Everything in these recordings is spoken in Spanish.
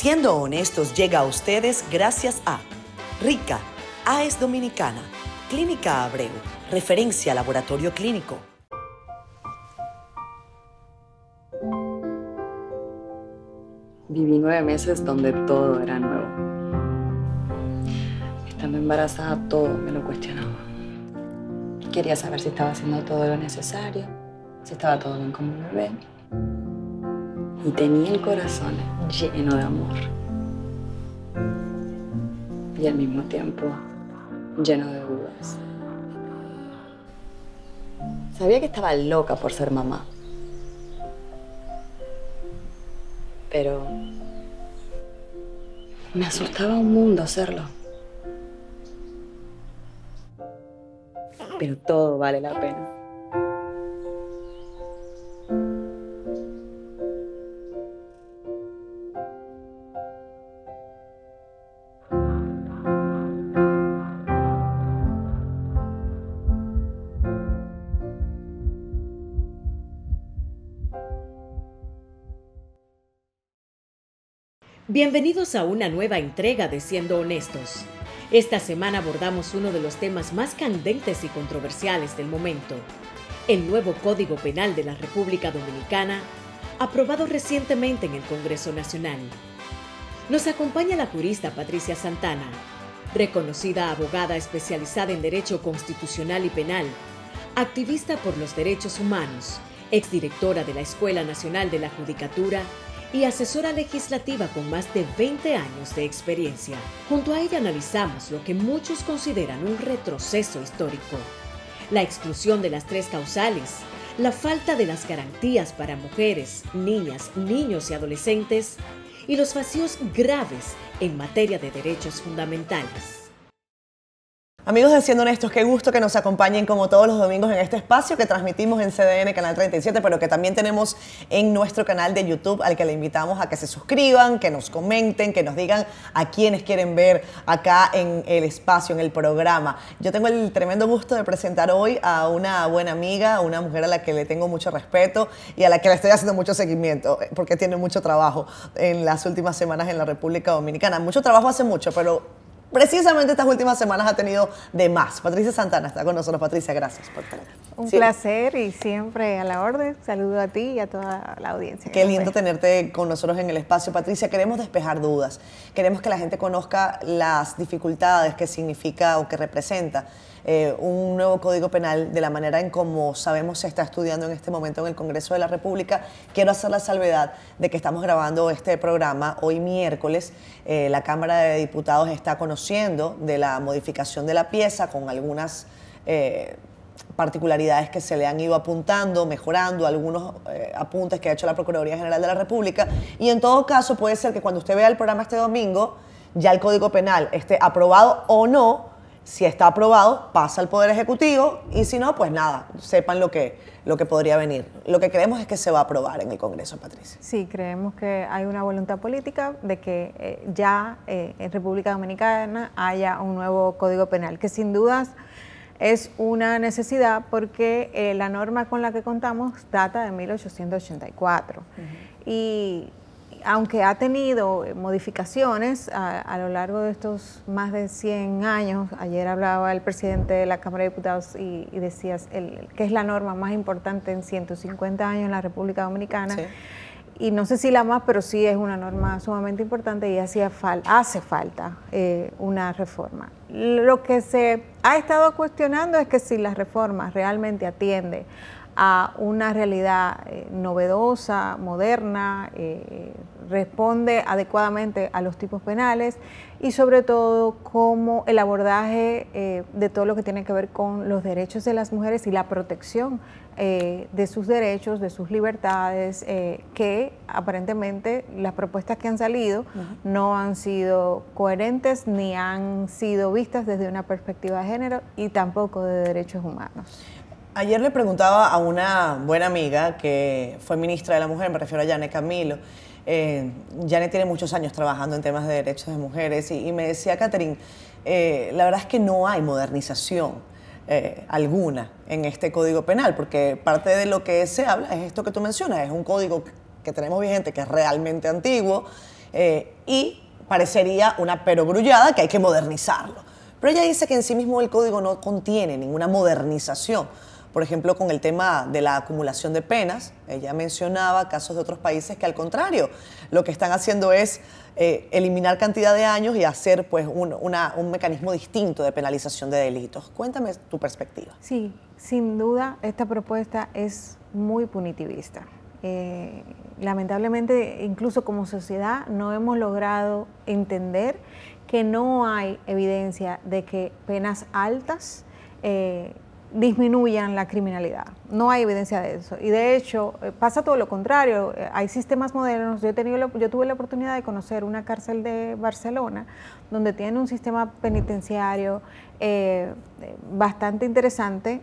Siendo Honestos llega a ustedes gracias a RICA, AES Dominicana, Clínica Abreu, referencia laboratorio clínico. Viví 9 meses donde todo era nuevo. Estando embarazada todo me lo cuestionaba. Quería saber si estaba haciendo todo lo necesario, si estaba todo bien con mi bebé. Y tenía el corazón lleno de amor. Y al mismo tiempo lleno de dudas. Sabía que estaba loca por ser mamá. Pero me asustaba un mundo hacerlo. Pero todo vale la pena. Bienvenidos a una nueva entrega de Siendo Honestos. Esta semana abordamos uno de los temas más candentes y controversiales del momento, el nuevo Código Penal de la República Dominicana, aprobado recientemente en el Congreso Nacional. Nos acompaña la jurista Patricia Santana, reconocida abogada especializada en Derecho Constitucional y Penal, activista por los derechos humanos, exdirectora de la Escuela Nacional de la Judicatura y asesora legislativa con más de 20 años de experiencia. Junto a ella analizamos lo que muchos consideran un retroceso histórico: la exclusión de las 3 causales, la falta de las garantías para mujeres, niñas, niños y adolescentes y los vacíos graves en materia de derechos fundamentales. Amigos de Siendo Honestos, qué gusto que nos acompañen como todos los domingos en este espacio que transmitimos en CDN Canal 37, pero que también tenemos en nuestro canal de YouTube, al que le invitamos a que se suscriban, que nos comenten, que nos digan a quienes quieren ver acá en el espacio, en el programa. Yo tengo el tremendo gusto de presentar hoy a una buena amiga, una mujer a la que le tengo mucho respeto y a la que le estoy haciendo mucho seguimiento, porque tiene mucho trabajo en las últimas semanas en la República Dominicana. Mucho trabajo hace mucho, pero precisamente estas últimas semanas ha tenido de más. Patricia Santana está con nosotros. Patricia, gracias por estar aquí. Un placer y siempre a la orden. Saludo a ti y a toda la audiencia. Qué lindo tenerte con nosotros en el espacio. Patricia, queremos despejar dudas. Queremos que la gente conozca las dificultades que significa o que representa un nuevo Código Penal de la manera en como sabemos se está estudiando en este momento en el Congreso de la República. Quiero hacer la salvedad de que estamos grabando este programa hoy miércoles. La Cámara de Diputados está conociendo de la modificación de la pieza con algunas particularidades que se le han ido apuntando, mejorando, algunos apuntes que ha hecho la Procuraduría General de la República. Y en todo caso puede ser que cuando usted vea el programa este domingo, ya el Código Penal esté aprobado o no. Si está aprobado, pasa al Poder Ejecutivo y si no, pues nada, sepan lo que podría venir. Lo que creemos es que se va a aprobar en el Congreso, Patricia. Sí, creemos que hay una voluntad política de que ya en República Dominicana haya un nuevo Código Penal, que sin dudas es una necesidad porque la norma con la que contamos data de 1884. Y aunque ha tenido modificaciones a lo largo de estos más de 100 años, ayer hablaba el presidente de la Cámara de Diputados y decías que es la norma más importante en 150 años en la República Dominicana, sí. Y no sé si la más, pero sí es una norma sumamente importante y hace falta una reforma. Lo que se ha estado cuestionando es que si la reforma realmente atiende a una realidad novedosa, moderna, responde adecuadamente a los tipos penales y sobre todo como el abordaje de todo lo que tiene que ver con los derechos de las mujeres y la protección de sus derechos, de sus libertades, que aparentemente las propuestas que han salido no han sido coherentes ni han sido vistas desde una perspectiva de género y tampoco de derechos humanos. Ayer le preguntaba a una buena amiga que fue ministra de la Mujer, me refiero a Yanet Camilo. Yanet tiene muchos años trabajando en temas de derechos de mujeres y me decía, Catherine, la verdad es que no hay modernización alguna en este Código Penal, porque parte de lo que se habla es esto que tú mencionas, es un código que tenemos vigente que es realmente antiguo, y parecería una perogrullada que hay que modernizarlo. Pero ella dice que en sí mismo el código no contiene ninguna modernización. Por ejemplo, con el tema de la acumulación de penas, ella mencionaba casos de otros países que al contrario, lo que están haciendo es eliminar cantidad de años y hacer pues un mecanismo distinto de penalización de delitos. Cuéntame tu perspectiva. Sí, sin duda esta propuesta es muy punitivista. Lamentablemente, incluso como sociedad, no hemos logrado entender que no hay evidencia de que penas altas disminuyan la criminalidad. No hay evidencia de eso. Y de hecho, pasa todo lo contrario. Hay sistemas modernos. Yo tuve la oportunidad de conocer una cárcel de Barcelona, donde tiene un sistema penitenciario bastante interesante.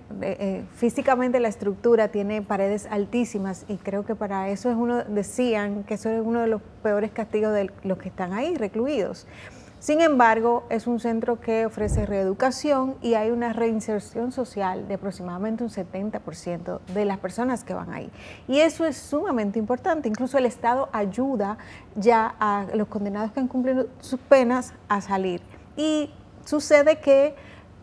Físicamente la estructura tiene paredes altísimas y creo que para eso decían que eso es uno de los peores castigos de los que están ahí recluidos. Sin embargo, es un centro que ofrece reeducación y hay una reinserción social de aproximadamente un 70% de las personas que van ahí. Y eso es sumamente importante. Incluso el Estado ayuda ya a los condenados que han cumplido sus penas a salir. Y sucede que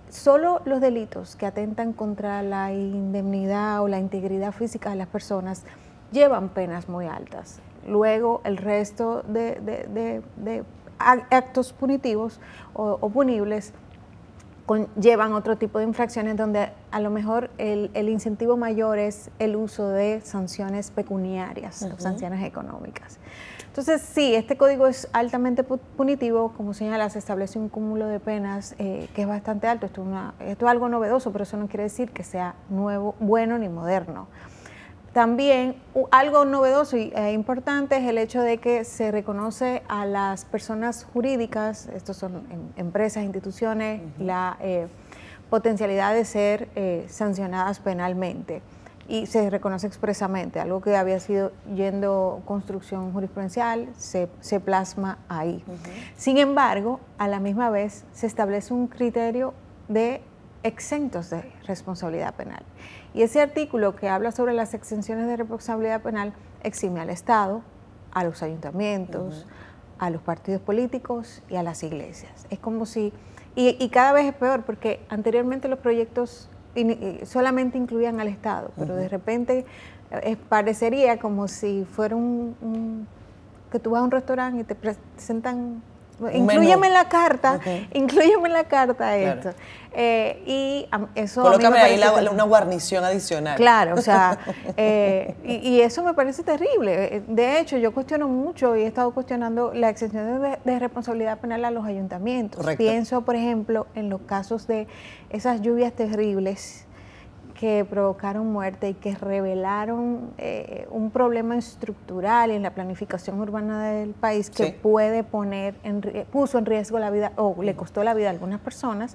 solo los delitos que atentan contra la indemnidad o la integridad física de las personas llevan penas muy altas. Luego, el resto de actos punitivos o punibles llevan otro tipo de infracciones donde a lo mejor el incentivo mayor es el uso de sanciones pecuniarias, sanciones económicas. Entonces, sí, este código es altamente punitivo, como señalas, establece un cúmulo de penas que es bastante alto. Esto es algo novedoso, pero eso no quiere decir que sea nuevo, bueno ni moderno. También algo novedoso e importante es el hecho de que se reconoce a las personas jurídicas, estos son empresas, instituciones, la potencialidad de ser sancionadas penalmente y se reconoce expresamente, algo que había sido yendo construcción jurisprudencial, se plasma ahí. Sin embargo, a la misma vez se establece un criterio de exentos de responsabilidad penal. Y ese artículo que habla sobre las exenciones de responsabilidad penal exime al Estado, a los ayuntamientos, a los partidos políticos y a las iglesias. Es como si, y cada vez es peor, porque anteriormente los proyectos solamente incluían al Estado, pero de repente parecería como si fuera que tú vas a un restaurante y te presentan... Inclúyeme en la carta, inclúyeme en la carta esto. Y eso colócame ahí una guarnición adicional. Claro, o sea, y eso me parece terrible. De hecho, yo cuestiono mucho y he estado cuestionando la exención de responsabilidad penal a los ayuntamientos. Correcto. Pienso, por ejemplo, en los casos de esas lluvias terribles que provocaron muerte y que revelaron un problema estructural en la planificación urbana del país que puede puso en riesgo la vida o le costó la vida a algunas personas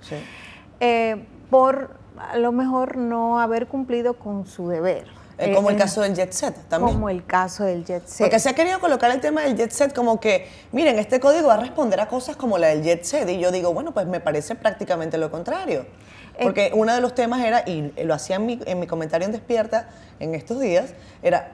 por a lo mejor no haber cumplido con su deber. Como el caso del jet set también. Como el caso del jet set. Porque se ha querido colocar el tema del jet set como que, miren, este código va a responder a cosas como la del jet set. Y yo digo, bueno, pues me parece prácticamente lo contrario. Porque uno de los temas era, y lo hacía en mi comentario en Despierta en estos días, era,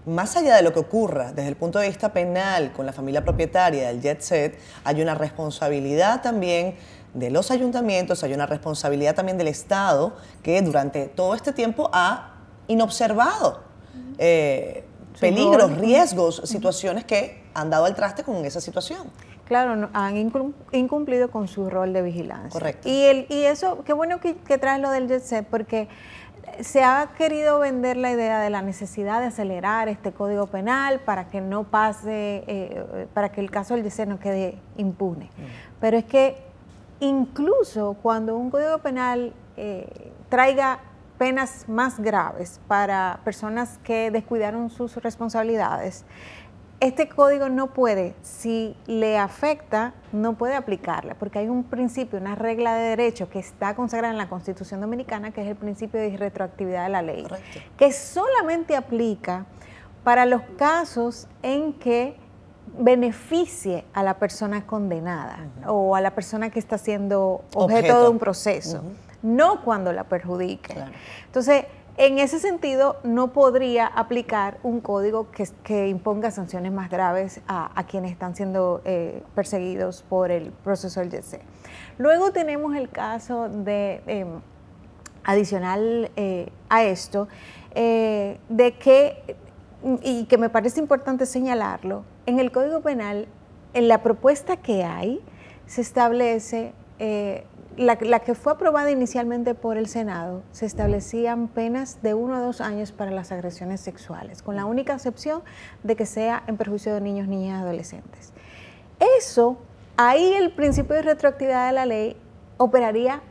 más allá de lo que ocurra desde el punto de vista penal con la familia propietaria del jet set, hay una responsabilidad también de los ayuntamientos, hay una responsabilidad también del Estado que durante todo este tiempo ha inobservado peligros, riesgos, situaciones que han dado al traste con esa situación. Claro, han incumplido con su rol de vigilancia. Correcto. Y eso, qué bueno que traes lo del jet set, porque se ha querido vender la idea de la necesidad de acelerar este código penal para que no pase, para que el caso del jet set no quede impune. Pero es que incluso cuando un código penal traiga penas más graves para personas que descuidaron sus responsabilidades, este código no puede, si le afecta, no puede aplicarla, porque hay un principio, una regla de derecho que está consagrada en la Constitución Dominicana, que es el principio de irretroactividad de la ley, correcto, que solamente aplica para los casos en que beneficie a la persona condenada o a la persona que está siendo objeto de un proceso, no cuando la perjudique. Claro. Entonces, En ese sentido, no podría aplicar un código que imponga sanciones más graves a quienes están siendo perseguidos por el proceso del YC. Luego tenemos el caso de, adicional a esto, de que, y que me parece importante señalarlo, en el Código Penal, en la propuesta que hay, se establece, la que fue aprobada inicialmente por el Senado, se establecían penas de 1 a 2 años para las agresiones sexuales, con la única excepción de que sea en perjuicio de niños, niñas y adolescentes. Eso, ahí el principio de retroactividad de la ley operaría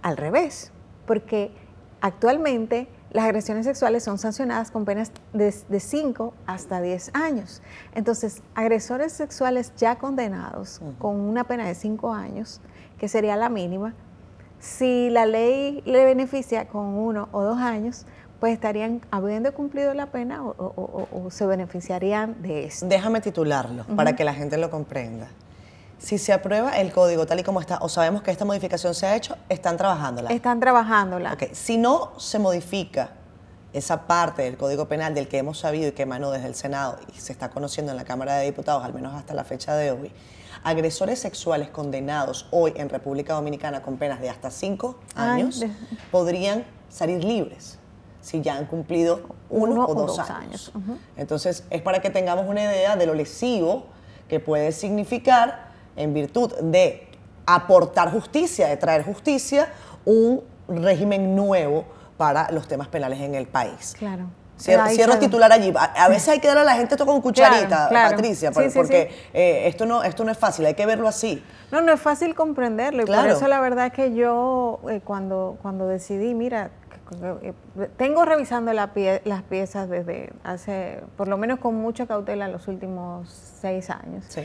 al revés, porque actualmente las agresiones sexuales son sancionadas con penas de 5 hasta 10 años. Entonces, agresores sexuales ya condenados con una pena de 5 años, que sería la mínima, si la ley le beneficia con 1 o 2 años, pues estarían habiendo cumplido la pena o se beneficiarían de esto. Déjame titularlo para que la gente lo comprenda. Si se aprueba el código tal y como está, o sabemos que esta modificación se ha hecho, están trabajándola. Están trabajándola. Okay. Si no se modifica esa parte del Código Penal del que hemos sabido y que emanó desde el Senado y se está conociendo en la Cámara de Diputados, al menos hasta la fecha de hoy, agresores sexuales condenados hoy en República Dominicana con penas de hasta 5 años podrían salir libres si ya han cumplido 1 o 2 años. Entonces, es para que tengamos una idea de lo lesivo que puede significar, en virtud de aportar justicia, de traer justicia, un régimen nuevo para los temas penales en el país. Claro. Cierro titular allí. A veces hay que darle a la gente esto con cucharita, claro. Patricia, Sí, porque sí. Esto no es fácil, hay que verlo así. No es fácil comprenderlo, y claro. por eso la verdad es que yo cuando decidí, mira, tengo revisando las piezas desde hace, por lo menos con mucha cautela, los últimos 6 años. Sí.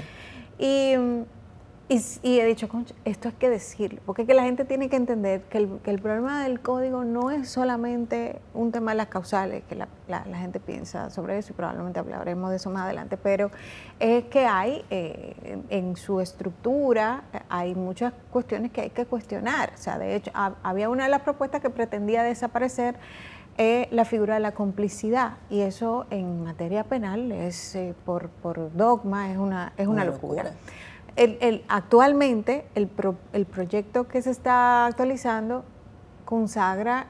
Y he dicho, concha, esto hay que decirlo, porque es que la gente tiene que entender que el problema del código no es solamente un tema de las causales, que la gente piensa sobre eso y probablemente hablaremos de eso más adelante, pero es que hay en su estructura, hay muchas cuestiones que hay que cuestionar. O sea, de hecho, había una de las propuestas que pretendía desaparecer la figura de la complicidad, y eso en materia penal es por dogma, es una locura. Actualmente el proyecto que se está actualizando consagra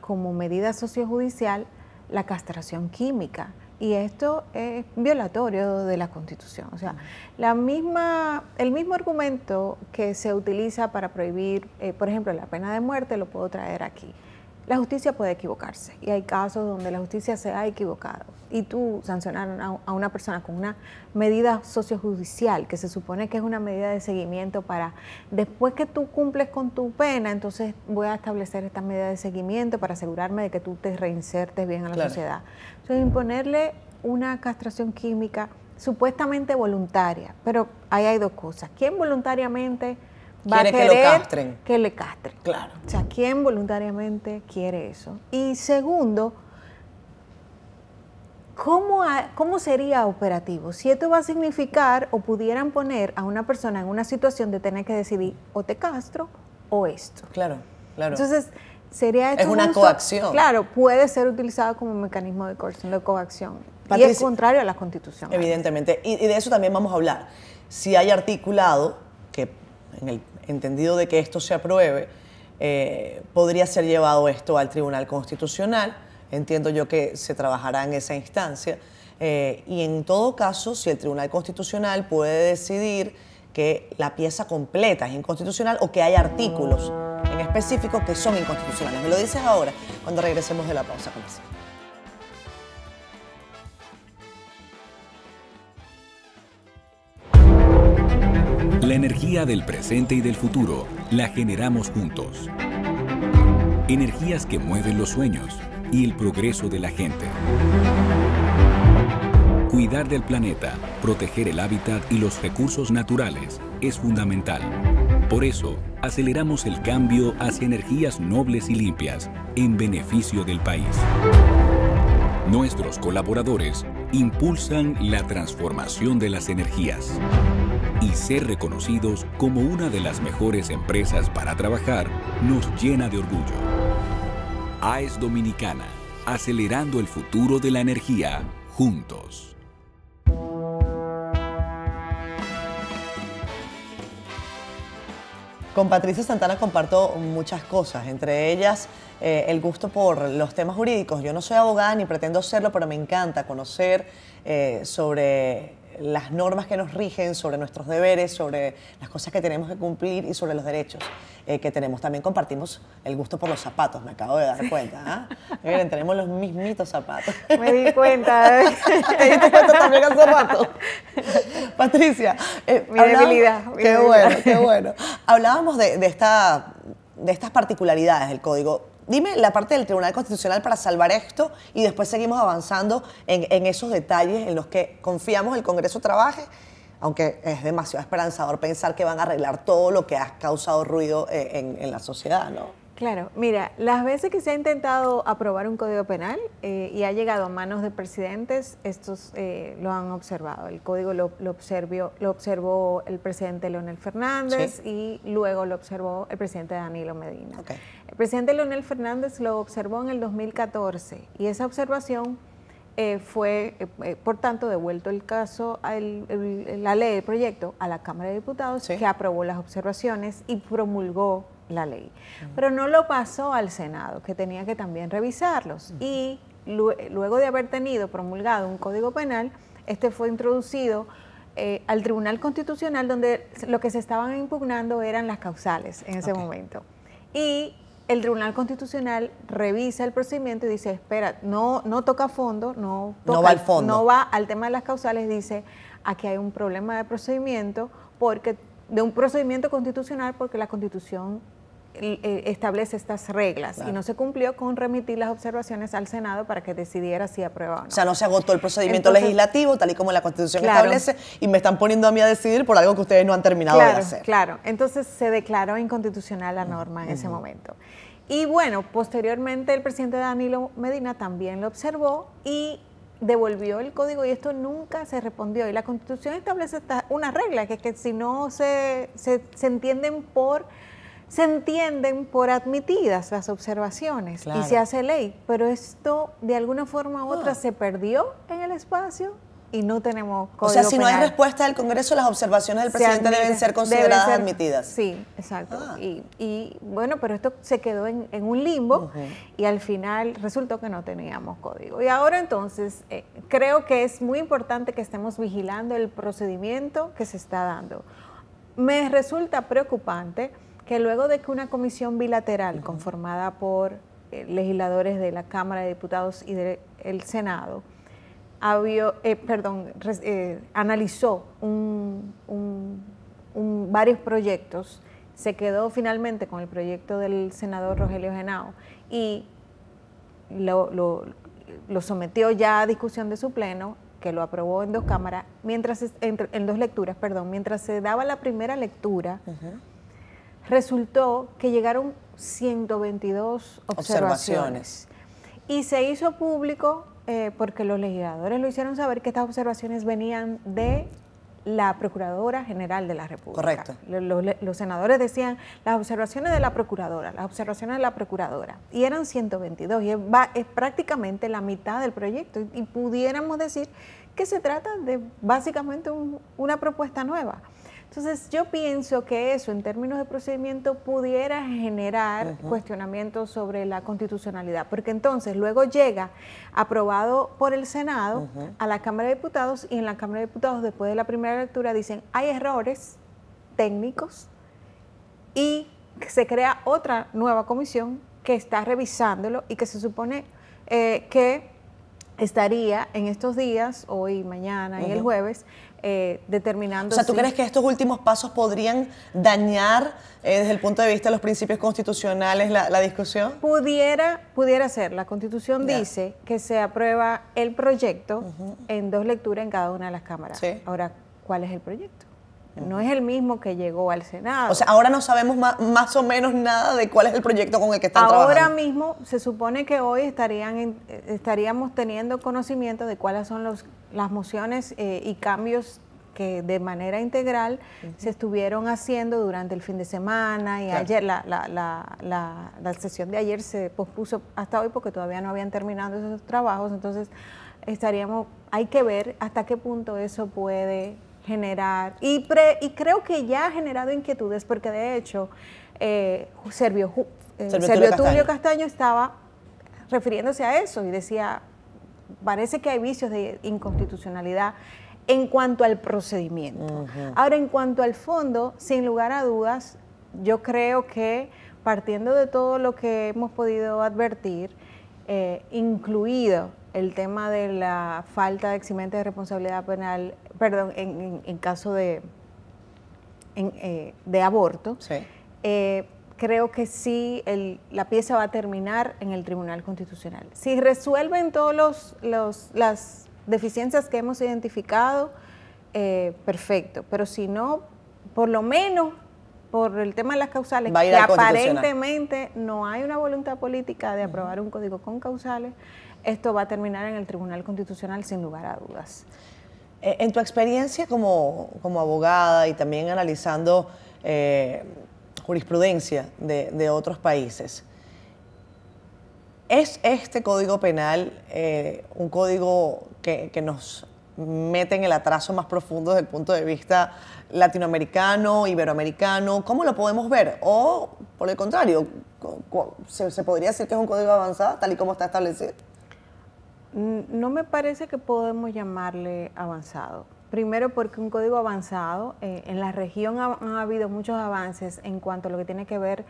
como medida sociojudicial la castración química, y esto es violatorio de la Constitución. O sea, el mismo argumento que se utiliza para prohibir, por ejemplo, la pena de muerte, lo puedo traer aquí. La justicia puede equivocarse, y hay casos donde la justicia se ha equivocado, y tú sancionar a una persona con una medida sociojudicial, que se supone que es una medida de seguimiento para, después que tú cumples con tu pena, entonces voy a establecer esta medida de seguimiento para asegurarme de que tú te reinsertes bien en la sociedad. Entonces, imponerle una castración química supuestamente voluntaria, pero ahí hay 2 cosas. ¿Quién voluntariamente va a querer que le castren? Claro. O sea, ¿quién voluntariamente quiere eso? Y segundo, ¿cómo sería operativo? Si esto va a significar o pudieran poner a una persona en una situación de tener que decidir o te castro o esto. Claro. Entonces, sería esto es una coacción. Claro, puede ser utilizado como mecanismo de coerción, de coacción. Patricia, y es contrario a la Constitución. Evidentemente. Y de eso también vamos a hablar. Si hay articulado que, en el entendido de que esto se apruebe, podría ser llevado esto al Tribunal Constitucional. Entiendo yo que se trabajará en esa instancia. Y en todo caso, si el Tribunal Constitucional puede decidir que la pieza completa es inconstitucional o que hay artículos en específico que son inconstitucionales. Me lo dices ahora, cuando regresemos de la pausa comercial. La energía del presente y del futuro la generamos juntos. Energías que mueven los sueños y el progreso de la gente. Cuidar del planeta, proteger el hábitat y los recursos naturales es fundamental. Por eso, aceleramos el cambio hacia energías nobles y limpias en beneficio del país. Nuestros colaboradores impulsan la transformación de las energías. Y ser reconocidos como una de las mejores empresas para trabajar nos llena de orgullo. AES Dominicana, acelerando el futuro de la energía, juntos. Con Patricia Santana comparto muchas cosas, entre ellas el gusto por los temas jurídicos. Yo no soy abogada ni pretendo serlo, pero me encanta conocer sobre las normas que nos rigen, sobre nuestros deberes, sobre las cosas que tenemos que cumplir y sobre los derechos que tenemos. También compartimos el gusto por los zapatos, me acabo de dar cuenta. Miren, tenemos los mismitos zapatos. Me di cuenta. ¿Te diste cuenta también hace rato? Patricia, Mi debilidad. Qué bueno, qué bueno. Hablábamos de estas particularidades del código. Dime la parte del Tribunal Constitucional para salvar esto y después seguimos avanzando en esos detalles en los que confiamos el Congreso trabaje, aunque es demasiado esperanzador pensar que van a arreglar todo lo que ha causado ruido en la sociedad, ¿no? Claro, mira, las veces que se ha intentado aprobar un código penal y ha llegado a manos de presidentes, estos lo han observado. El código lo observó el presidente Leonel Fernández, sí, y luego lo observó el presidente Danilo Medina. Okay. El presidente Leonel Fernández lo observó en el 2014 y esa observación fue, por tanto, devuelto el caso, la ley, el proyecto, a la Cámara de Diputados, sí, que aprobó las observaciones y promulgó la ley. Pero no lo pasó al Senado, que tenía que también revisarlos. Y luego de haber tenido promulgado un código penal, este fue introducido al Tribunal Constitucional, donde lo que se estaban impugnando eran las causales en ese momento. Y el Tribunal Constitucional revisa el procedimiento y dice, espera, no toca a fondo, no va al fondo, no va al tema de las causales, dice, aquí hay un problema de procedimiento, de un procedimiento constitucional, porque la Constitución establece estas reglas, claro, y no se cumplió con remitir las observaciones al Senado para que decidiera si aprueba o no. O sea, no se agotó el procedimiento legislativo, tal y como la Constitución, claro, establece, y me están poniendo a mí a decidir por algo que ustedes no han terminado, claro, de hacer. Claro, entonces se declaró inconstitucional la norma en ese momento. Y bueno, posteriormente el presidente Danilo Medina también lo observó y devolvió el código, y esto nunca se respondió. Y la Constitución establece una regla, que es que si no se entienden por admitidas las observaciones, claro, y se hace ley, pero esto de alguna forma u otra se perdió en el espacio y no tenemos código. O sea, si penal. No hay respuesta del Congreso, las observaciones del presidente deben ser consideradas admitidas. Sí, exacto. Y bueno, pero esto se quedó en un limbo, y al final resultó que no teníamos código. Y ahora entonces creo que es muy importante que estemos vigilando el procedimiento que se está dando. Me resulta preocupante que luego de que una comisión bilateral conformada por legisladores de la Cámara de Diputados y del Senado analizó varios proyectos, se quedó finalmente con el proyecto del senador Rogelio Henao y lo sometió ya a discusión de su pleno, que lo aprobó en dos cámaras, en dos lecturas, mientras se daba la primera lectura. Resultó que llegaron 122 observaciones. Y se hizo público porque los legisladores lo hicieron saber, que estas observaciones venían de la Procuradora General de la República. Correcto. Los senadores decían, las observaciones de la Procuradora, las observaciones de la Procuradora. Y eran 122, y es prácticamente la mitad del proyecto. Y pudiéramos decir que se trata de básicamente una propuesta nueva. Entonces, yo pienso que eso, en términos de procedimiento, pudiera generar cuestionamientos sobre la constitucionalidad, porque entonces luego llega aprobado por el Senado a la Cámara de Diputados, y en la Cámara de Diputados, después de la primera lectura, dicen, hay errores técnicos, y se crea otra nueva comisión que está revisándolo y que se supone que estaría en estos días, hoy, mañana y el jueves, determinando. O sea, ¿tú crees que estos últimos pasos podrían dañar desde el punto de vista de los principios constitucionales la discusión? Pudiera ser. La Constitución dice que se aprueba el proyecto en dos lecturas en cada una de las cámaras. Sí. Ahora, ¿cuál es el proyecto? No es el mismo que llegó al Senado. O sea, ahora no sabemos más o menos nada de cuál es el proyecto con el que están trabajando. Ahora mismo se supone que hoy estaríamos teniendo conocimiento de cuáles son las mociones y cambios que de manera integral se estuvieron haciendo durante el fin de semana y ayer, la sesión de ayer se pospuso hasta hoy porque todavía no habían terminado esos trabajos, entonces hay que ver hasta qué punto eso puede generar, y creo que ya ha generado inquietudes, porque de hecho Servio Tulio Castaño estaba refiriéndose a eso y decía, parece que hay vicios de inconstitucionalidad en cuanto al procedimiento. Ahora, en cuanto al fondo, sin lugar a dudas, yo creo que partiendo de todo lo que hemos podido advertir, incluido el tema de la falta de eximente de responsabilidad penal, perdón, en caso de aborto, sí. Creo que sí, la pieza va a terminar en el Tribunal Constitucional. Si resuelven todas las deficiencias que hemos identificado, perfecto, pero si no, por lo menos por el tema de las causales, que aparentemente no hay una voluntad política de aprobar un código con causales, esto va a terminar en el Tribunal Constitucional sin lugar a dudas. En tu experiencia como abogada y también analizando jurisprudencia de otros países, ¿es este Código Penal un código que nos mete en el atraso más profundo desde el punto de vista latinoamericano, iberoamericano? ¿Cómo lo podemos ver? O, por el contrario, ¿se podría decir que es un código avanzado tal y como está establecido? No me parece que podemos llamarle avanzado. Primero porque un código avanzado, en la región han habido muchos avances en cuanto a lo que tiene que ver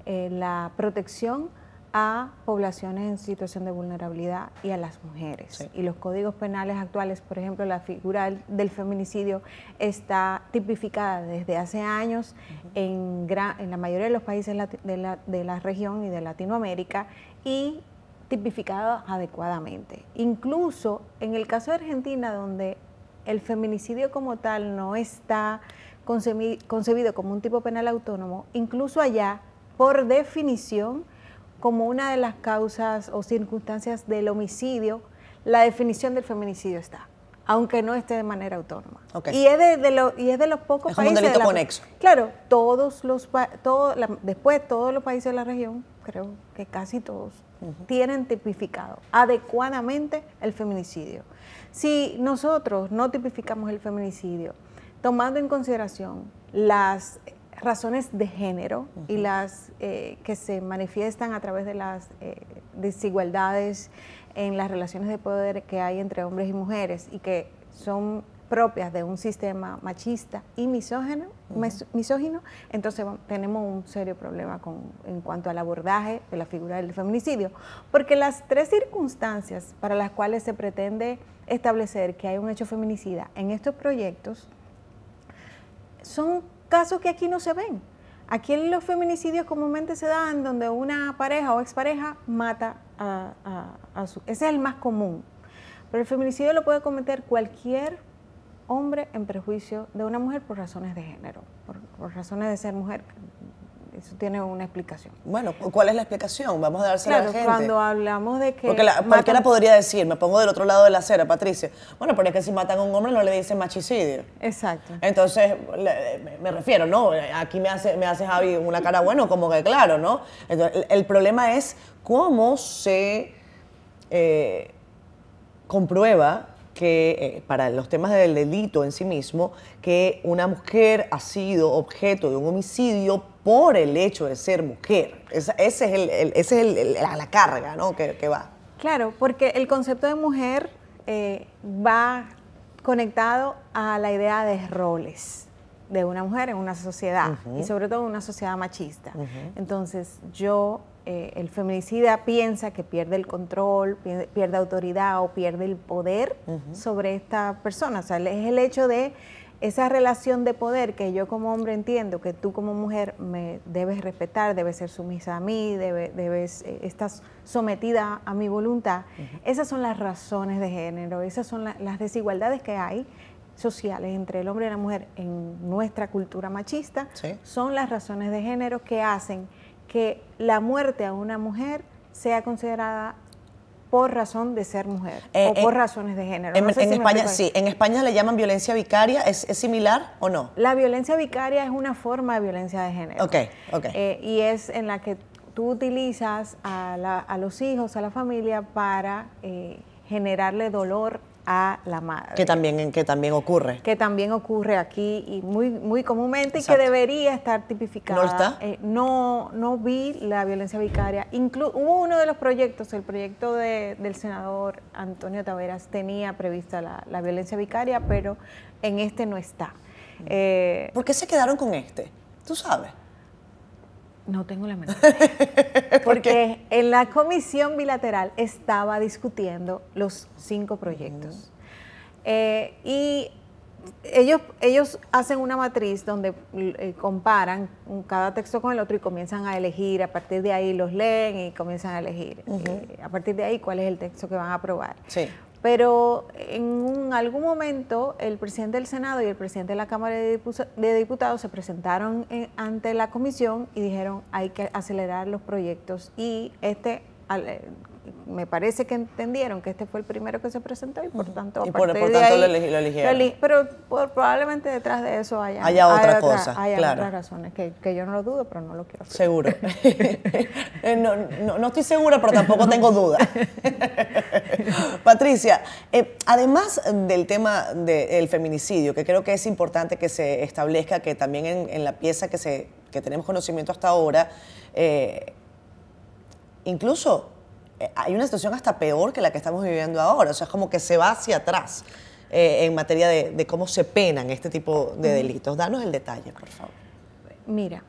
la protección a poblaciones en situación de vulnerabilidad y a las mujeres. Sí. Y los códigos penales actuales, por ejemplo, la figura del feminicidio está tipificada desde hace años en la mayoría de los países de la región y de Latinoamérica, y tipificada adecuadamente. Incluso en el caso de Argentina, donde el feminicidio como tal no está concebido como un tipo penal autónomo, incluso allá, por definición, como una de las causas o circunstancias del homicidio, la definición del feminicidio está, aunque no esté de manera autónoma. Okay. Y es de los pocos países. Es un delito conexo. Claro, después todos los países de la región, creo que casi todos, tienen tipificado adecuadamente el feminicidio. Si nosotros no tipificamos el feminicidio, tomando en consideración las razones de género y las que se manifiestan a través de las desigualdades en las relaciones de poder que hay entre hombres y mujeres y que son propias de un sistema machista y misógino, entonces tenemos un serio problema en cuanto al abordaje de la figura del feminicidio, porque las tres circunstancias para las cuales se pretende establecer que hay un hecho feminicida en estos proyectos son casos que aquí no se ven. Aquí los feminicidios comúnmente se dan donde una pareja o expareja mata a su... Ese es el más común. Pero el feminicidio lo puede cometer cualquier hombre en perjuicio de una mujer por razones de género, por razones de ser mujer. Eso tiene una explicación. Bueno, ¿cuál es la explicación? Vamos a dársela a la gente. Cuando hablamos de que... Porque cualquiera podría decir, me pongo del otro lado de la acera, Patricia, bueno, pero es que si matan a un hombre no le dicen machicidio. Exacto. Entonces, me refiero, ¿no? Aquí me hace Javi una cara, bueno, como que claro, ¿no? Entonces, el problema es cómo se comprueba que para los temas del delito en sí mismo, que una mujer ha sido objeto de un homicidio por el hecho de ser mujer. Esa es la carga, ¿no? que va. Claro, porque el concepto de mujer va conectado a la idea de roles de una mujer en una sociedad, y sobre todo en una sociedad machista. Entonces, el feminicida piensa que pierde el control, pierde autoridad o pierde el poder sobre esta persona. O sea, es el hecho de esa relación de poder que yo como hombre entiendo que tú como mujer me debes respetar, debes ser sumisa a mí, estás sometida a mi voluntad. Esas son las razones de género, esas son las desigualdades que hay sociales entre el hombre y la mujer en nuestra cultura machista. ¿Sí? Son las razones de género que hacen que la muerte a una mujer sea considerada por razón de ser mujer o por razones de género. En, no sé en si España, sí, en España le llaman violencia vicaria. ¿Es similar o no? La violencia vicaria es una forma de violencia de género. Ok. Y es en la que tú utilizas a los hijos, a la familia, para generarle dolor a la madre. Que también ocurre. Que también ocurre aquí y muy comúnmente. Exacto. Y que debería estar tipificada. ¿No está? No vi la violencia vicaria. Hubo uno de los proyectos, el proyecto del senador Antonio Taveras tenía prevista la violencia vicaria, pero en este no está. ¿Por qué se quedaron con este? ¿Tú sabes? No tengo la menor idea. Porque en la comisión bilateral estaba discutiendo los 5 proyectos. Y ellos hacen una matriz donde comparan cada texto con el otro y comienzan a elegir. A partir de ahí los leen y comienzan a elegir. A partir de ahí cuál es el texto que van a aprobar. Sí. Pero en algún momento el presidente del Senado y el presidente de la Cámara de Diputados se presentaron ante la comisión y dijeron hay que acelerar los proyectos y me parece que entendieron que este fue el primero que se presentó y por tanto por tanto lo eligieron. Pero probablemente detrás de eso haya otra cosa, claro. Otras razones que yo no lo dudo, pero no lo quiero hacer. Seguro. No estoy segura, pero tampoco tengo duda. Patricia, además del tema del feminicidio, que creo que es importante que se establezca, que también en la pieza que tenemos conocimiento hasta ahora, incluso hay una situación hasta peor que la que estamos viviendo ahora. O sea, es como que se va hacia atrás en materia de cómo se penan este tipo de delitos. Danos el detalle, por favor. Mira,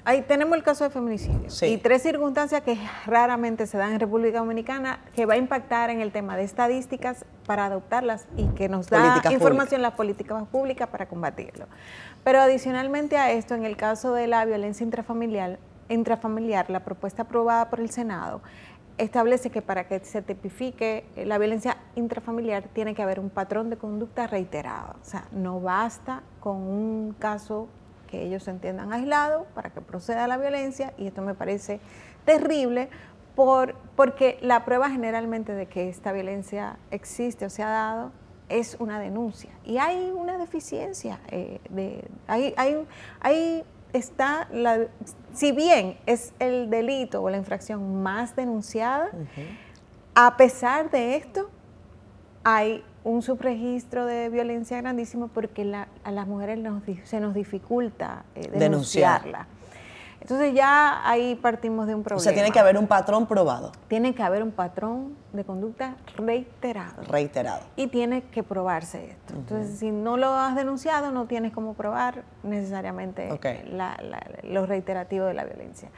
ahí tenemos el caso de feminicidio. Sí. Y 3 circunstancias que raramente se dan en República Dominicana que va a impactar en el tema de estadísticas para adoptarlas y que nos da Políticas información las políticas públicas para combatirlo. Pero adicionalmente a esto, en el caso de la violencia intrafamiliar, la propuesta aprobada por el Senado establece que para que se tipifique la violencia intrafamiliar tiene que haber un patrón de conducta reiterado. O sea, no basta con un caso que ellos entiendan aislado para que proceda la violencia, y esto me parece terrible porque la prueba generalmente de que esta violencia existe o se ha dado es una denuncia. Y hay una deficiencia, ahí está si bien es el delito o la infracción más denunciada, a pesar de esto, hay un subregistro de violencia grandísimo porque a las mujeres se nos dificulta denunciarla. Entonces ya ahí partimos de un problema. O sea, tiene que haber un patrón probado. Tiene que haber un patrón de conducta reiterado. Reiterado. Y tiene que probarse esto. Entonces, si no lo has denunciado, no tienes cómo probar necesariamente lo reiterativo de la violencia.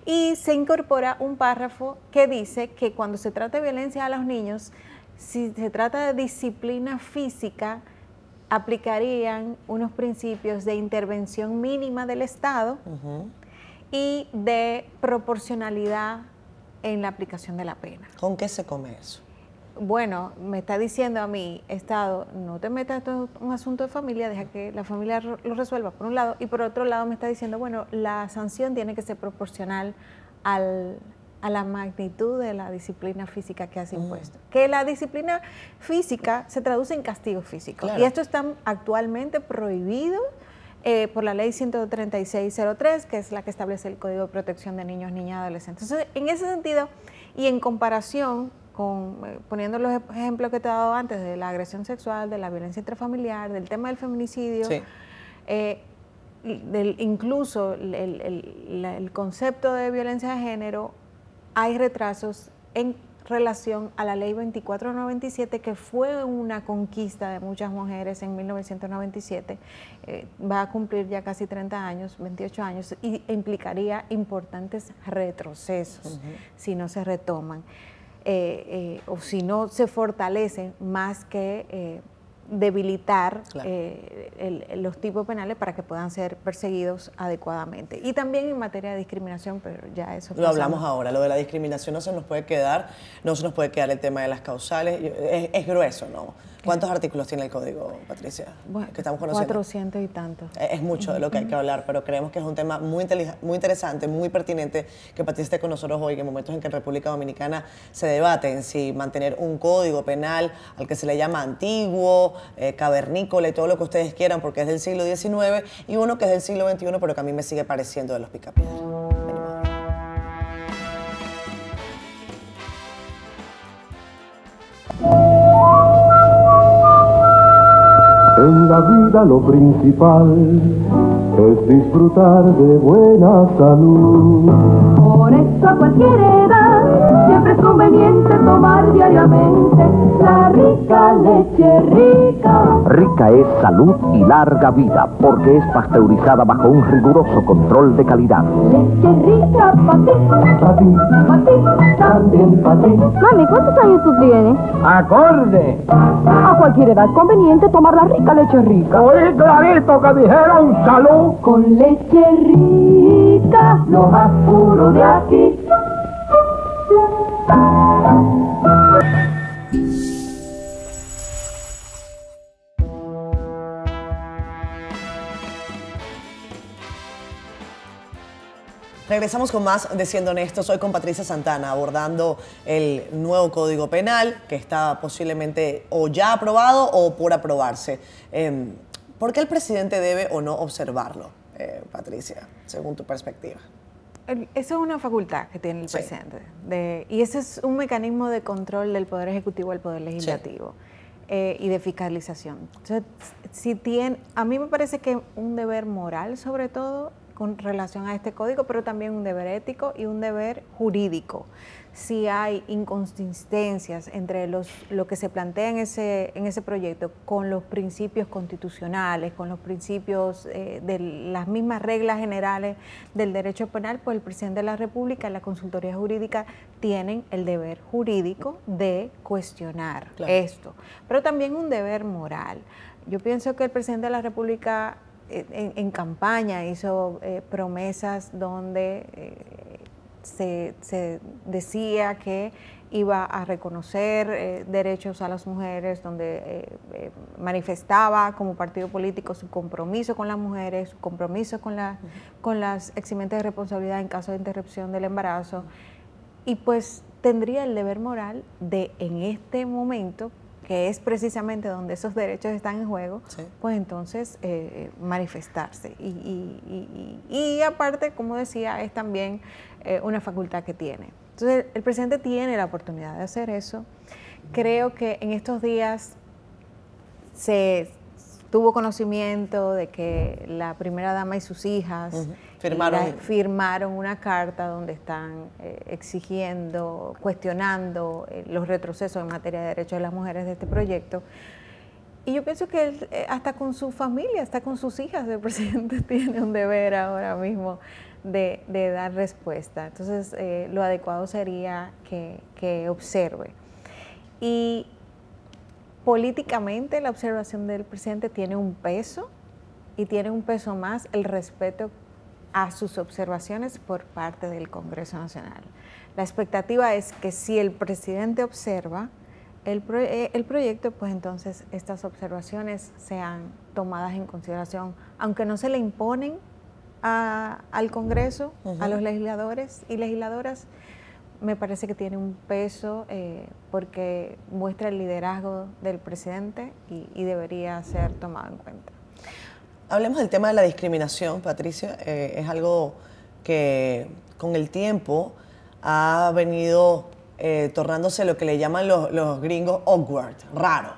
Y se incorpora un párrafo que dice que cuando se trata de violencia a los niños, si se trata de disciplina física, aplicarían unos principios de intervención mínima del Estado y de proporcionalidad en la aplicación de la pena. ¿Con qué se come eso? Bueno, me está diciendo a mí, Estado, no te metas, esto es un asunto de familia, deja que la familia lo resuelva, por un lado, y por otro lado me está diciendo, bueno, la sanción tiene que ser proporcional a la magnitud de la disciplina física que has impuesto. Que la disciplina física se traduce en castigo físico. Claro. Y esto está actualmente prohibido por la ley 13603, que es la que establece el Código de Protección de Niños, Niñas y Adolescentes. Entonces, en ese sentido, y en comparación con, poniendo los ejemplos que te he dado antes, de la agresión sexual, de la violencia intrafamiliar, del tema del feminicidio, sí. Incluso el concepto de violencia de género, hay retrasos en relación a la ley 2497, que fue una conquista de muchas mujeres en 1997, va a cumplir ya casi 30 años, 28 años, y implicaría importantes retrocesos si no se retoman, o si no se fortalecen más que debilitar Claro. los tipos penales para que puedan ser perseguidos adecuadamente. Y también en materia de discriminación, pero ya eso Lo hablamos ahora, lo de la discriminación no se nos puede quedar el tema de las causales, es grueso, ¿no? ¿Cuántos artículos tiene el código, Patricia? Bueno, Que estamos conociendo. 400 y tantos. Es mucho de lo que hay que hablar, pero creemos que es un tema muy interesante, muy pertinente, que Patricia esté con nosotros hoy, en momentos en que en República Dominicana se debate en si mantener un código penal al que se le llama antiguo, cavernícola y todo lo que ustedes quieran, porque es del siglo XIX, y uno que es del siglo XXI, pero que a mí me sigue pareciendo de los picapiedras. En la vida lo principal es disfrutar de buena salud. Por eso a cualquier edad siempre es conveniente tomar diariamente la rica leche rica. Rica es salud y larga vida porque es pasteurizada bajo un riguroso control de calidad. Leche rica para ti, también para ti. Mami, ¿cuántos años tú tienes? ¡Acorde! A cualquier edad es conveniente tomar la rica leche rica. Oí clarito que dijeron salud. Con leche rica, lo más puro de aquí. Regresamos con más de Siendo Honestos, hoy con Patricia Santana, abordando el nuevo Código Penal que está posiblemente o ya aprobado o por aprobarse. ¿Por qué el presidente debe o no observarlo, Patricia, según tu perspectiva? Eso es una facultad que tiene el presidente. Y ese es un mecanismo de control del Poder Ejecutivo al Poder Legislativo y de fiscalización. Entonces, a mí me parece que un deber moral, sobre todo, con relación a este código, pero también un deber ético y un deber jurídico. Si hay inconsistencias entre lo que se plantea en ese proyecto con los principios constitucionales, con los principios de las mismas reglas generales del derecho penal, pues el presidente de la República y la consultoría jurídica tienen el deber jurídico de cuestionar esto, pero también un deber moral. Yo pienso que el presidente de la República en campaña hizo promesas donde se decía que iba a reconocer derechos a las mujeres, donde manifestaba como partido político su compromiso con las mujeres, su compromiso con las eximentes de responsabilidad en caso de interrupción del embarazo, y pues tendría el deber moral de, en este momento, que es precisamente donde esos derechos están en juego, pues entonces manifestarse. Y aparte, como decía, es también una facultad que tiene. Entonces, el presidente tiene la oportunidad de hacer eso. Creo que en estos días se tuvo conocimiento de que la primera dama y sus hijas firmaron una carta donde están exigiendo, cuestionando los retrocesos en materia de derechos de las mujeres de este proyecto. Y yo pienso que él, hasta con su familia, hasta con sus hijas, el presidente tiene un deber ahora mismo de dar respuesta. Entonces, lo adecuado sería que observe. Y políticamente la observación del presidente tiene un peso, y tiene un peso más el respeto a sus observaciones por parte del Congreso Nacional. La expectativa es que si el presidente observa el proyecto, pues entonces estas observaciones sean tomadas en consideración, aunque no se le imponen al Congreso, a los legisladores y legisladoras. Me parece que tiene un peso porque muestra el liderazgo del presidente y debería ser tomado en cuenta. Hablemos del tema de la discriminación, Patricia. Es algo que con el tiempo ha venido tornándose lo que le llaman los gringos awkward, raro,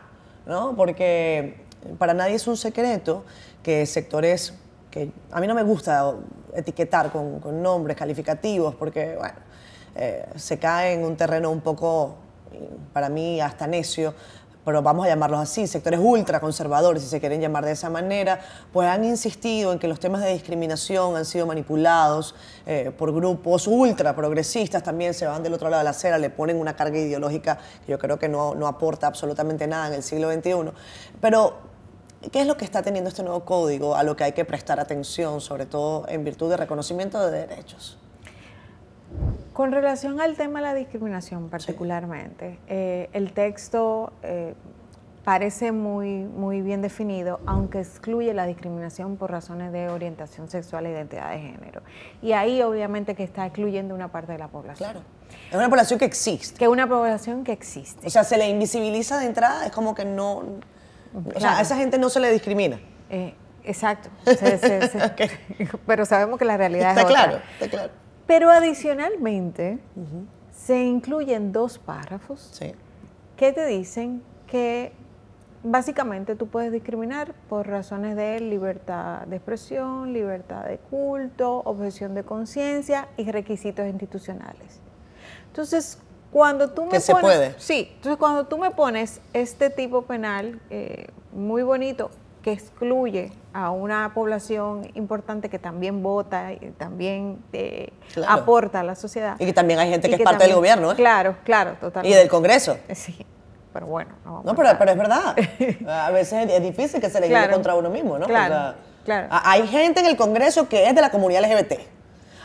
¿no? Porque para nadie es un secreto que sectores que a mí no me gusta etiquetar con nombres calificativos porque, bueno, se cae en un terreno un poco, para mí, hasta necio, pero vamos a llamarlos así, sectores ultraconservadores, si se quieren llamar de esa manera, pues han insistido en que los temas de discriminación han sido manipulados por grupos ultraprogresistas, también se van del otro lado de la acera, le ponen una carga ideológica que yo creo que no aporta absolutamente nada en el siglo XXI. Pero, ¿qué es lo que está teniendo este nuevo código a lo que hay que prestar atención, sobre todo en virtud de reconocimiento de derechos? Con relación al tema de la discriminación particularmente, el texto parece muy bien definido, aunque excluye la discriminación por razones de orientación sexual e identidad de género. Y ahí obviamente que está excluyendo una parte de la población. Claro. Es una población que existe. Que es una población que existe. O sea, se le invisibiliza de entrada, es como que no... O sea, a esa gente no se le discrimina. Exacto. Okay. Pero sabemos que la realidad está es otra. Claro, está claro. Pero adicionalmente, se incluyen 2 párrafos que te dicen que básicamente tú puedes discriminar por razones de libertad de expresión, libertad de culto, objeción de conciencia y requisitos institucionales. Entonces, cuando tú me pones... se puede. Sí, entonces cuando tú me pones este tipo penal muy bonito, que excluye a una población importante que también vota y también aporta a la sociedad. Y que también hay gente que es parte del gobierno, ¿eh? Claro, totalmente. Y del Congreso. Sí, pero bueno. No, pero es verdad. A veces es difícil que se le lleve contra uno mismo, ¿no? Claro, claro. Hay gente en el Congreso que es de la comunidad LGBT.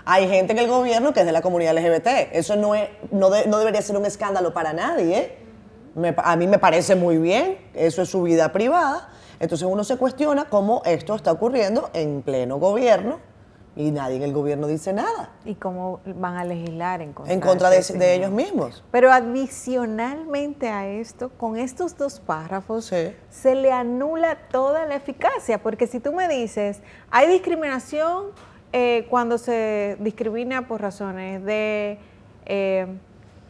Hay gente en el gobierno que es de la comunidad LGBT. Eso no debería ser un escándalo para nadie, ¿eh? A mí me parece muy bien. Eso es su vida privada. Entonces uno se cuestiona cómo esto está ocurriendo en pleno gobierno y nadie en el gobierno dice nada. ¿Y cómo van a legislar en contra de ellos mismos? Pero adicionalmente a esto, con estos 2 párrafos, se le anula toda la eficacia, porque si tú me dices, hay discriminación cuando se discrimina por razones de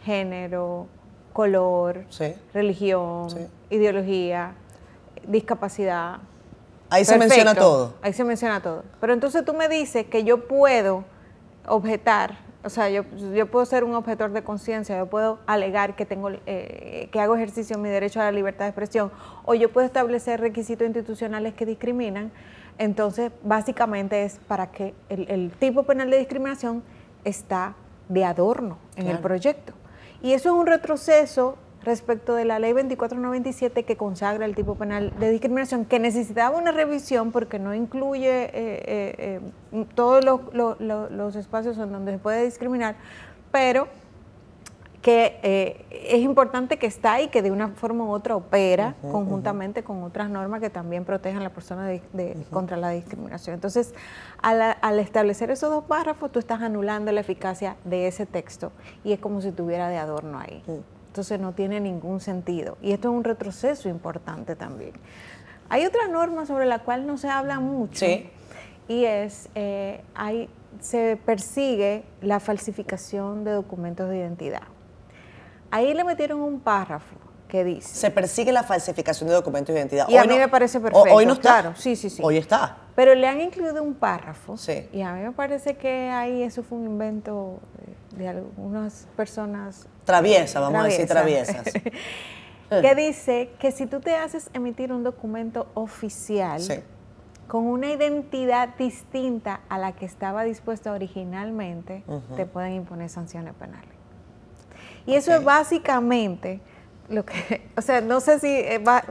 género, color, religión, ideología, discapacidad. Ahí se menciona todo. Ahí se menciona todo. Pero entonces tú me dices que yo puedo objetar, o sea, yo puedo ser un objetor de conciencia, yo puedo alegar que que hago ejercicio de mi derecho a la libertad de expresión, o yo puedo establecer requisitos institucionales que discriminan. Entonces, básicamente es para que el tipo penal de discriminación está de adorno en el proyecto. Y eso es un retroceso respecto de la ley 2497 que consagra el tipo penal de discriminación, que necesitaba una revisión porque no incluye todos los espacios en donde se puede discriminar, pero que es importante que está ahí, que de una forma u otra opera conjuntamente con otras normas que también protejan a la persona contra la discriminación. Entonces, al establecer esos 2 párrafos, tú estás anulando la eficacia de ese texto y es como si estuviera de adorno ahí. Entonces no tiene ningún sentido. Y esto es un retroceso importante también. Hay otra norma sobre la cual no se habla mucho, y es, se persigue la falsificación de documentos de identidad. Ahí le metieron un párrafo que dice... Se persigue la falsificación de documentos de identidad. Y a mí me parece perfecto. Hoy no está. Claro, sí. Hoy está. Pero le han incluido un párrafo, y a mí me parece que ahí eso fue un invento de algunas personas... Traviesas, vamos a decir traviesas. Que dice que si tú te haces emitir un documento oficial con una identidad distinta a la que estaba dispuesta originalmente, te pueden imponer sanciones penales. Y eso es básicamente lo que, o sea, no sé si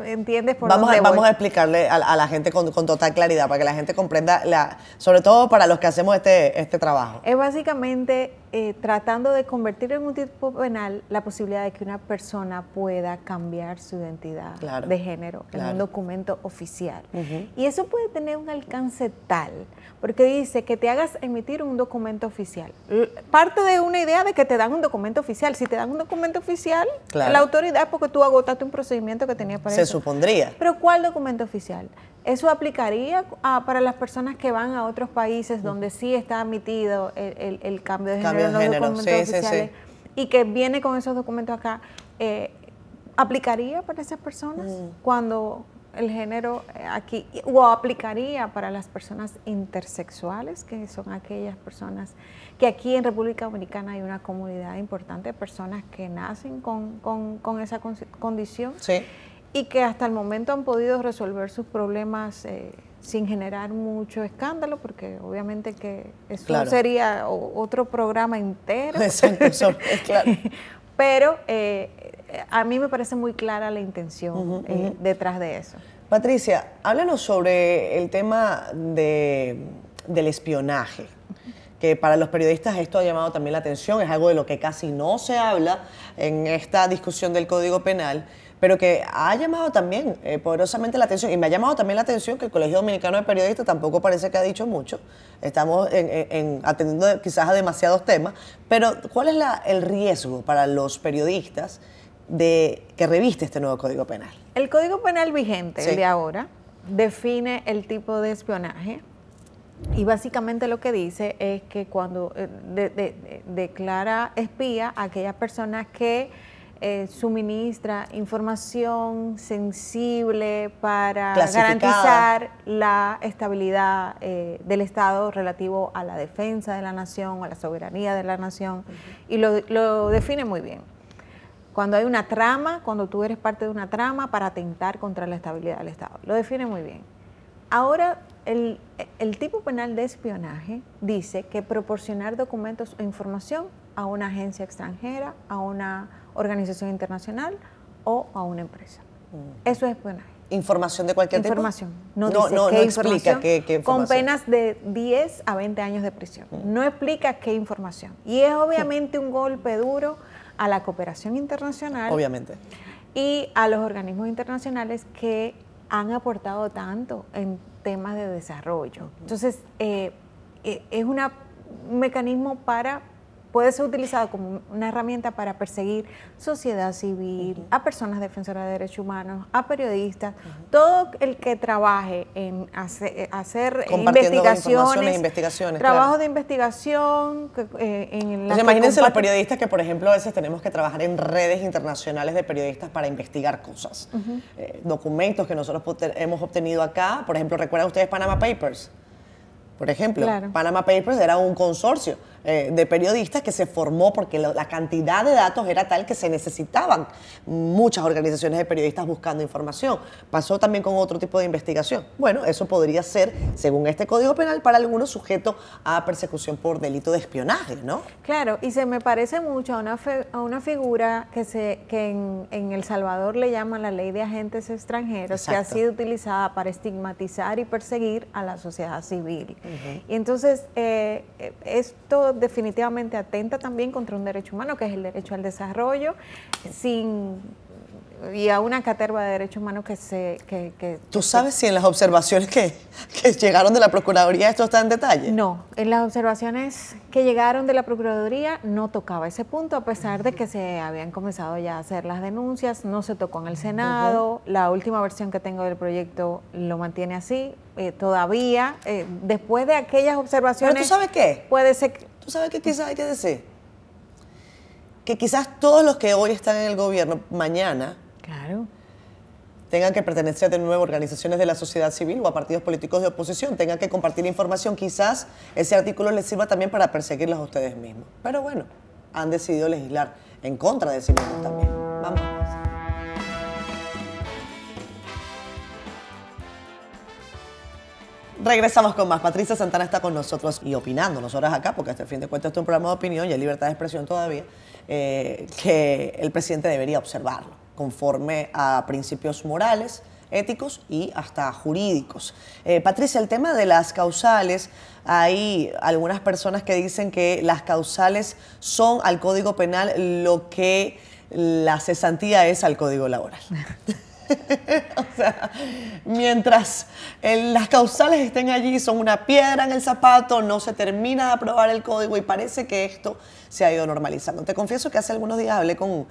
entiendes por dónde voy. Vamos a explicarle a la gente con total claridad, para que la gente comprenda, sobre todo para los que hacemos este trabajo. Es básicamente tratando de convertir en un tipo penal la posibilidad de que una persona pueda cambiar su identidad de género en un documento oficial. Y eso puede tener un alcance tal, porque dice que te hagas emitir un documento oficial. Parte de una idea de que te dan un documento oficial. Si te dan un documento oficial, la autoridad es porque tú agotaste un procedimiento que tenías para eso. Se supondría. Pero ¿cuál documento oficial? ¿Eso aplicaría para las personas que van a otros países donde sí está admitido el cambio de género en los documentos oficiales y que viene con esos documentos acá? ¿Aplicaría para esas personas cuando el género aquí, o aplicaría para las personas intersexuales, que son aquellas personas que aquí en República Dominicana hay una comunidad importante de personas que nacen con esa condición? y que hasta el momento han podido resolver sus problemas sin generar mucho escándalo, porque obviamente que eso sería otro programa entero. Exacto, claro. Pero a mí me parece muy clara la intención detrás de eso. Patricia, háblanos sobre el tema del espionaje, que para los periodistas esto ha llamado también la atención, es algo de lo que casi no se habla en esta discusión del Código Penal, pero que ha llamado también poderosamente la atención, y me ha llamado también la atención que el Colegio Dominicano de Periodistas tampoco parece que ha dicho mucho. Estamos atendiendo quizás a demasiados temas, pero ¿cuál es el riesgo para los periodistas de que reviste este nuevo Código Penal? El Código Penal vigente, el de ahora, define el tipo de espionaje, y básicamente lo que dice es que cuando declara espía a aquellas personas que suministra información sensible para garantizar la estabilidad del Estado relativo a la defensa de la nación, a la soberanía de la nación, y lo define muy bien. Cuando hay una trama, cuando tú eres parte de una trama para atentar contra la estabilidad del Estado, lo define muy bien. Ahora, el tipo penal de espionaje dice que proporcionar documentos o información a una agencia extranjera, a una organización internacional o a una empresa. Eso es espionaje. ¿Información de cualquier tipo? Información. No explica qué información. Con penas de 10 a 20 años de prisión. No explica qué información. Y es obviamente un golpe duro a la cooperación internacional. Obviamente. Y a los organismos internacionales que han aportado tanto en temas de desarrollo. Entonces, es un mecanismo puede ser utilizado como una herramienta para perseguir sociedad civil, a personas defensoras de derechos humanos, a periodistas, todo el que trabaje en hacer investigaciones, trabajo de investigación. Imagínense los periodistas que, por ejemplo, a veces tenemos que trabajar en redes internacionales de periodistas para investigar cosas. Documentos que nosotros hemos obtenido acá, por ejemplo, ¿recuerdan ustedes Panama Papers? Por ejemplo, Panama Papers era un consorcio de periodistas que se formó porque la cantidad de datos era tal que se necesitaban muchas organizaciones de periodistas buscando información. Pasó también con otro tipo de investigación. Bueno, eso podría ser, según este Código Penal, para algunos sujeto a persecución por delito de espionaje, ¿no? Claro, y se me parece mucho a una figura que en El Salvador le llaman la ley de agentes extranjeros, que ha sido utilizada para estigmatizar y perseguir a la sociedad civil. Y entonces esto definitivamente atenta también contra un derecho humano, que es el derecho al desarrollo, y a una caterva de derechos humanos ¿Tú sabes si en las observaciones que llegaron de la Procuraduría esto está en detalle? No, en las observaciones que llegaron de la Procuraduría no tocaba ese punto, a pesar de que se habían comenzado ya a hacer las denuncias, no se tocó en el Senado. La última versión que tengo del proyecto lo mantiene así, todavía, después de aquellas observaciones... ¿Pero tú sabes qué? Puede ser... ¿Tú sabes qué quizás hay que decir? Que quizás todos los que hoy están en el gobierno, mañana... Claro. Tengan que pertenecer de nuevo a organizaciones de la sociedad civil o a partidos políticos de oposición, tengan que compartir información, quizás ese artículo les sirva también para perseguirlos a ustedes mismos. Pero bueno, han decidido legislar en contra de sí mismos también. Vamos a ver. Regresamos con más. Patricia Santana está con nosotros y opinando nosotras acá, porque hasta el fin de cuentas esto es un programa de opinión y hay libertad de expresión todavía, que el presidente debería observarlo conforme a principios morales, éticos y hasta jurídicos. Patricia, el tema de las causales, hay algunas personas que dicen que las causales son al Código Penal lo que la cesantía es al Código Laboral. O sea, mientras las causales estén allí, son una piedra en el zapato, no se termina de aprobar el código y parece que esto se ha ido normalizando. Te confieso que hace algunos días hablé con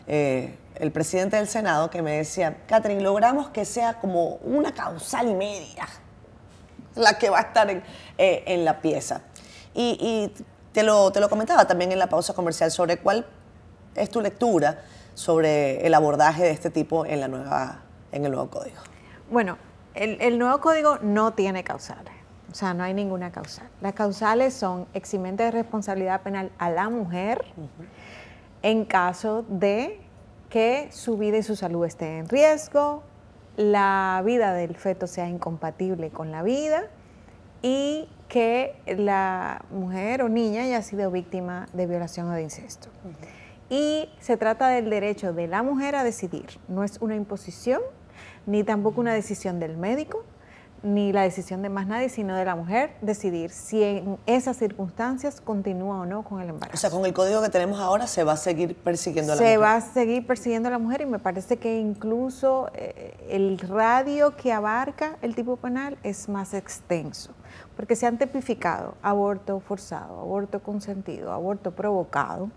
el presidente del Senado que me decía, Catherine, logramos que sea como una causal y media la que va a estar en la pieza. Y te lo comentaba también en la pausa comercial sobre cuál es tu lectura sobre el abordaje de este tipo en el nuevo código. Bueno, el nuevo código no tiene causales, o sea, no hay ninguna causal. Las causales son eximente de responsabilidad penal a la mujer en caso de que su vida y su salud esté en riesgo, la vida del feto sea incompatible con la vida y que la mujer o niña haya sido víctima de violación o de incesto. Y se trata del derecho de la mujer a decidir, no es una imposición, ni tampoco una decisión del médico, ni la decisión de más nadie, sino de la mujer decidir si en esas circunstancias continúa o no con el embarazo. O sea, con el código que tenemos ahora se va a seguir persiguiendo a la mujer. Se va a seguir persiguiendo a la mujer y me parece que incluso el radio que abarca el tipo penal es más extenso, porque se han tipificado aborto forzado, aborto consentido, aborto provocado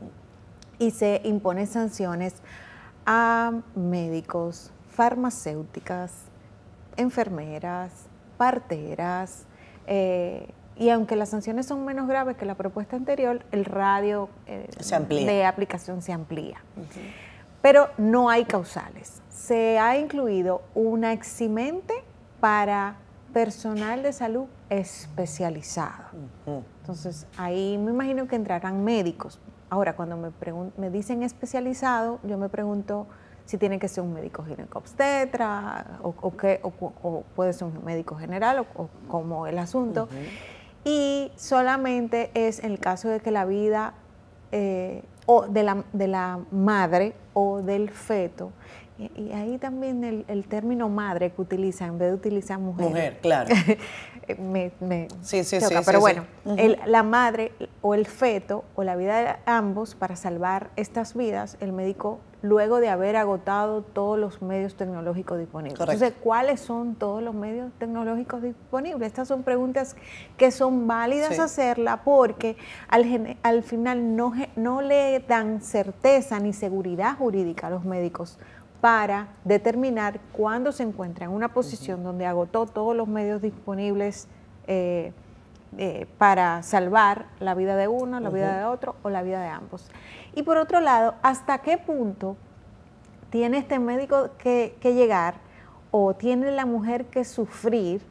y se imponen sanciones a médicos, farmacéuticas, enfermeras, parteras, y aunque las sanciones son menos graves que la propuesta anterior, el radio de aplicación se amplía. Pero no hay causales. Se ha incluido una eximente para personal de salud especializado. Entonces, ahí me imagino que entrarán médicos. Ahora, cuando me dicen especializado, yo me pregunto si tiene que ser un médico ginecobstetra o puede ser un médico general o como el asunto. Y solamente es en el caso de que la vida o de la madre o del feto, y ahí también el término madre que utilizan, en vez de utilizar mujer. Mujer, claro. me sí, choca, pero bueno, la madre o el feto o la vida de ambos, para salvar estas vidas, el médico, luego de haber agotado todos los medios tecnológicos disponibles. Correcto. Entonces, ¿cuáles son todos los medios tecnológicos disponibles? Estas son preguntas que son válidas hacerla porque al final no le dan certeza ni seguridad jurídica a los médicos para determinar cuándo se encuentra en una posición donde agotó todos los medios disponibles para salvar la vida de uno, la vida de otro o la vida de ambos. Y por otro lado, ¿hasta qué punto tiene este médico que llegar o tiene la mujer que sufrir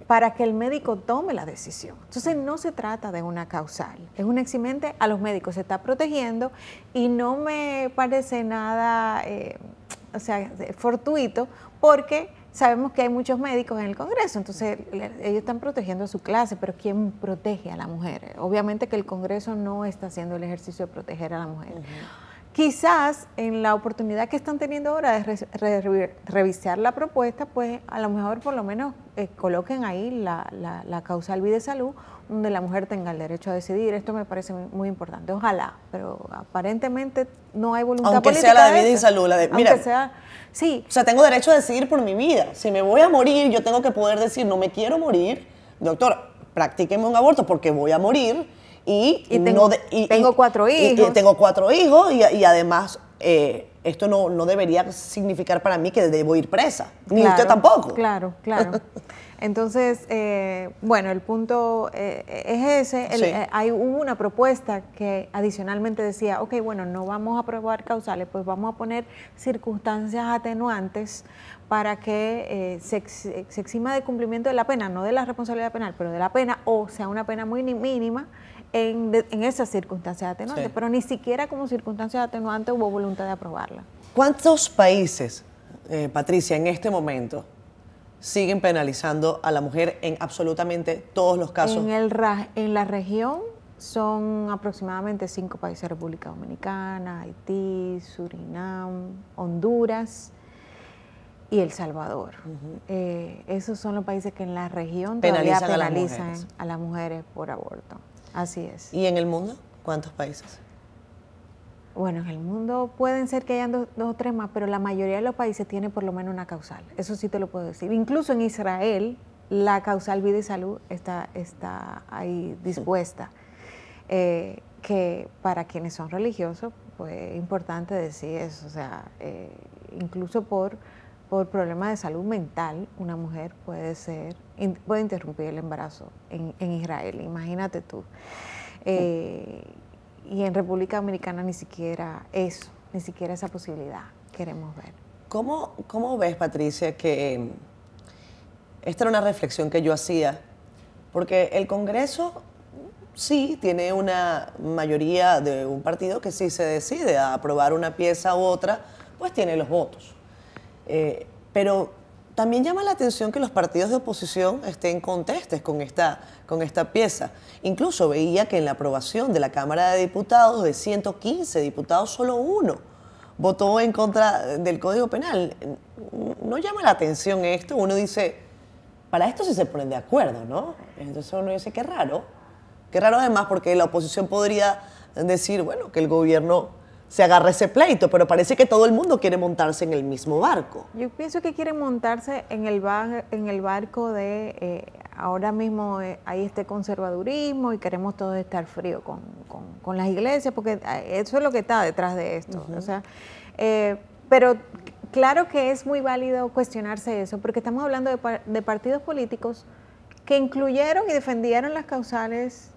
para que el médico tome la decisión? Entonces no se trata de una causal, es un eximente a los médicos, se está protegiendo y no me parece nada fortuito porque sabemos que hay muchos médicos en el Congreso, entonces ellos están protegiendo a su clase, pero ¿quién protege a la mujer? Obviamente que el Congreso no está haciendo el ejercicio de proteger a la mujer. Quizás en la oportunidad que están teniendo ahora de revisar la propuesta, pues a lo mejor por lo menos coloquen ahí la causal vida y salud, donde la mujer tenga el derecho a decidir. Esto me parece muy importante. Ojalá, pero aparentemente no hay voluntad aunque política. Aunque sea la de vida y salud, mira, aunque sea, sí. O sea, tengo derecho a decidir por mi vida. Si me voy a morir, yo tengo que poder decir, no me quiero morir. Doctor, practíqueme un aborto porque voy a morir. Y tengo 4 hijos. Y tengo 4 hijos y además esto no debería significar para mí que debo ir presa. Ni usted tampoco. Claro. Entonces, bueno, el punto es ese. Hubo una propuesta que adicionalmente decía, ok, bueno, no vamos a probar causales, pues vamos a poner circunstancias atenuantes para que se exima de cumplimiento de la pena, no de la responsabilidad penal, pero de la pena, o sea, una pena muy mínima en esas circunstancias atenuantes, pero ni siquiera como circunstancias atenuantes hubo voluntad de aprobarla. ¿Cuántos países, Patricia, en este momento siguen penalizando a la mujer en absolutamente todos los casos? En la región son aproximadamente 5 países: República Dominicana, Haití, Surinam, Honduras y El Salvador. Esos son los países que en la región todavía penalizan a las mujeres por aborto. Así es. ¿Y en el mundo? ¿Cuántos países? Bueno, en el mundo pueden ser que hayan 2 o 3 más, pero la mayoría de los países tiene por lo menos una causal. Eso sí te lo puedo decir. Incluso en Israel, la causal vida y salud está ahí dispuesta. Que para quienes son religiosos, pues es importante decir eso. O sea, incluso por problemas de salud mental, una mujer puede interrumpir el embarazo en Israel. Imagínate tú. Y en República Dominicana ni siquiera esa posibilidad queremos ver. ¿Cómo ves, Patricia, que esta era una reflexión que yo hacía? Porque el Congreso sí tiene una mayoría de un partido que sí se decide a aprobar una pieza u otra pues tiene los votos. Pero también llama la atención que los partidos de oposición estén contestes con esta pieza. Incluso veía que en la aprobación de la Cámara de Diputados, de 115 diputados, solo uno votó en contra del Código Penal. ¿No llama la atención esto? Uno dice, para esto sí se ponen de acuerdo, ¿no? Entonces uno dice, qué raro. Qué raro además porque la oposición podría decir, bueno, que el gobierno se agarre ese pleito, pero parece que todo el mundo quiere montarse en el mismo barco. Yo pienso que quieren montarse en el barco de ahora mismo hay este conservadurismo y queremos todos estar fríos con las iglesias, porque eso es lo que está detrás de esto. O sea, pero claro que es muy válido cuestionarse eso, porque estamos hablando de partidos políticos que incluyeron y defendieron las causales.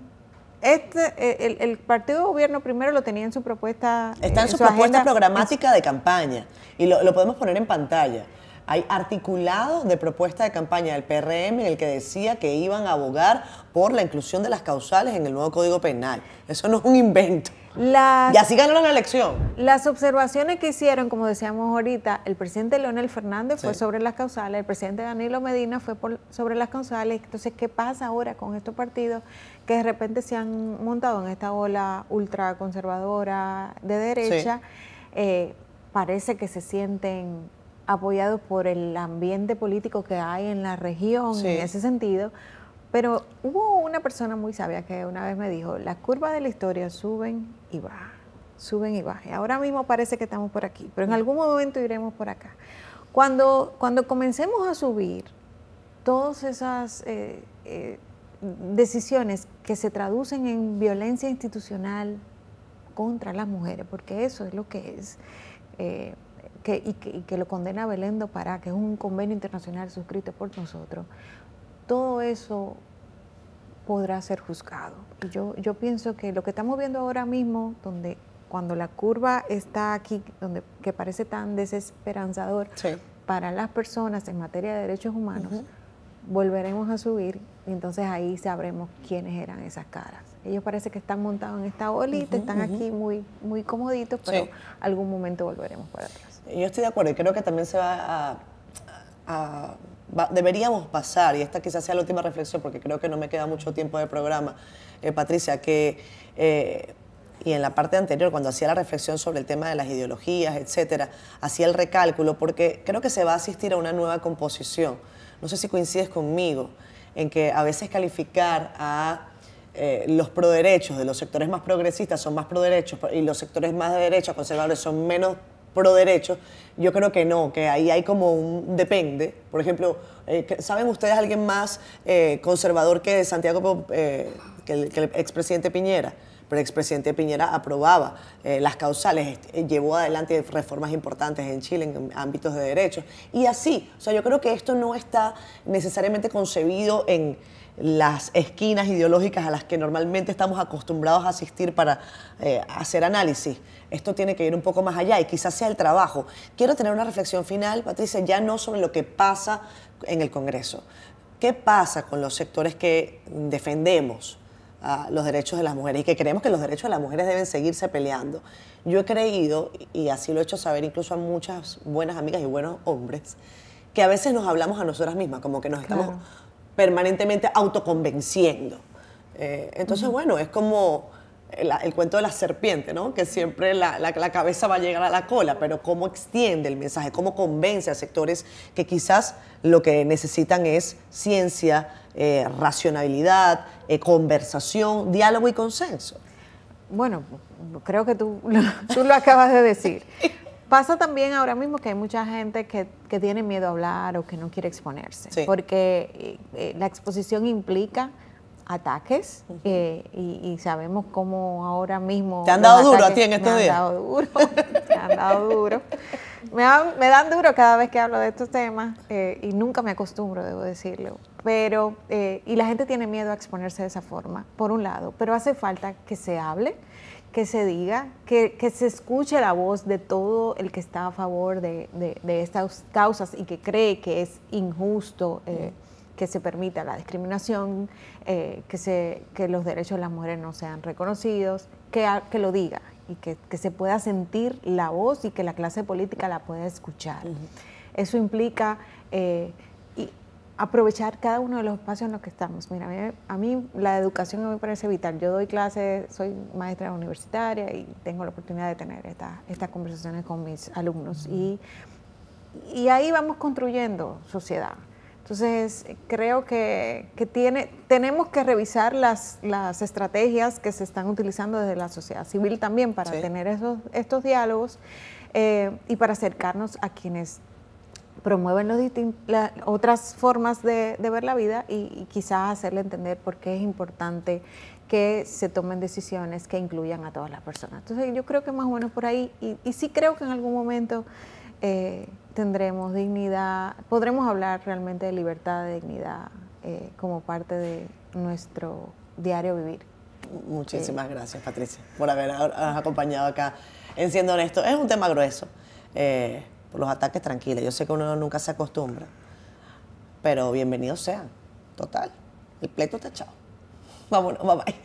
El partido de gobierno primero lo tenía en su propuesta. Está en su propuesta programática de campaña y lo podemos poner en pantalla. Hay articulado de propuesta de campaña del PRM en el que decía que iban a abogar por la inclusión de las causales en el nuevo Código Penal. Eso no es un invento. Y así ganaron la elección. Las observaciones que hicieron, como decíamos ahorita, el presidente Leonel Fernández fue sobre las causales, el presidente Danilo Medina fue sobre las causales. Entonces, ¿qué pasa ahora con estos partidos que de repente se han montado en esta ola ultraconservadora de derecha? Parece que se sienten apoyados por el ambiente político que hay en la región, en ese sentido. Pero hubo una persona muy sabia que una vez me dijo, las curvas de la historia suben y bajan, suben y bajan. Ahora mismo parece que estamos por aquí, pero en algún momento iremos por acá. Cuando comencemos a subir, todas esas decisiones que se traducen en violencia institucional contra las mujeres, porque eso es lo que es, y que lo condena Belén do Pará, que es un convenio internacional suscrito por nosotros, todo eso podrá ser juzgado. Y yo pienso que lo que estamos viendo ahora mismo, cuando la curva está aquí, que parece tan desesperanzador para las personas en materia de derechos humanos, volveremos a subir y entonces ahí sabremos quiénes eran esas caras. Ellos parece que están montados en esta bolita, están aquí muy, muy comoditos, pero algún momento volveremos para atrás. Yo estoy de acuerdo y creo que también se deberíamos pasar, y esta quizás sea la última reflexión porque creo que no me queda mucho tiempo de programa, Patricia, y en la parte anterior, cuando hacía la reflexión sobre el tema de las ideologías, etcétera, hacía el recálculo porque creo que se va a asistir a una nueva composición. No sé si coincides conmigo en que a veces calificar a los proderechos de los sectores más progresistas son más proderechos y los sectores más de derecha, conservadores, son menos proderechos. Yo creo que no, que ahí hay como un depende. Por ejemplo, ¿saben ustedes alguien más conservador que Santiago, que el expresidente Piñera? Pero el expresidente Piñera aprobaba las causales, llevó adelante reformas importantes en Chile en ámbitos de derechos. Y así, o sea, yo creo que esto no está necesariamente concebido en las esquinas ideológicas a las que normalmente estamos acostumbrados a asistir para hacer análisis. Esto tiene que ir un poco más allá y quizás sea el trabajo. Quiero tener una reflexión final, Patricia, ya no sobre lo que pasa en el Congreso. ¿Qué pasa con los sectores que defendemos los derechos de las mujeres y que creemos que los derechos de las mujeres deben seguirse peleando? Yo he creído, y así lo he hecho saber incluso a muchas buenas amigas y buenos hombres, que a veces nos hablamos a nosotras mismas, como que nos estamos permanentemente autoconvenciendo. Entonces, bueno, es como el cuento de la serpiente, ¿no? Que siempre la cabeza va a llegar a la cola, pero cómo extiende el mensaje, cómo convence a sectores que quizás lo que necesitan es ciencia, racionalidad, conversación, diálogo y consenso. Bueno, creo que tú lo acabas de decir. Pasa también ahora mismo que hay mucha gente que tiene miedo a hablar o que no quiere exponerse, porque la exposición implica ataques y sabemos cómo ahora mismo... ¿Te han dado duro a ti en estos días? Me han dado duro. Me dan duro cada vez que hablo de estos temas y nunca me acostumbro, debo decirlo. Pero, y la gente tiene miedo a exponerse de esa forma, por un lado, pero hace falta que se hable, que se diga, que se escuche la voz de todo el que está a favor de estas causas y que cree que es injusto que se permita la discriminación, que los derechos de las mujeres no sean reconocidos, que lo diga, y que se pueda sentir la voz y que la clase política la pueda escuchar. Eso implica aprovechar cada uno de los espacios en los que estamos. Mira, a mí la educación me parece vital. Yo doy clases, soy maestra universitaria y tengo la oportunidad de tener estas conversaciones con mis alumnos. Y ahí vamos construyendo sociedad. Entonces, creo que tenemos que revisar las estrategias que se están utilizando desde la sociedad civil también para tener estos diálogos y para acercarnos a quienes promueven otras formas de ver la vida y quizás hacerle entender por qué es importante que se tomen decisiones que incluyan a todas las personas. Entonces, yo creo que más o menos por ahí, y sí creo que en algún momento tendremos dignidad, podremos hablar realmente de libertad, de dignidad como parte de nuestro diario vivir. Muchísimas gracias, Patricia, por habernos acompañado acá en Siendo Honesto. Es un tema grueso, por los ataques tranquilos. Yo sé que uno nunca se acostumbra, pero bienvenidos sean. Total, el pleito está echado. Vámonos, bye bye.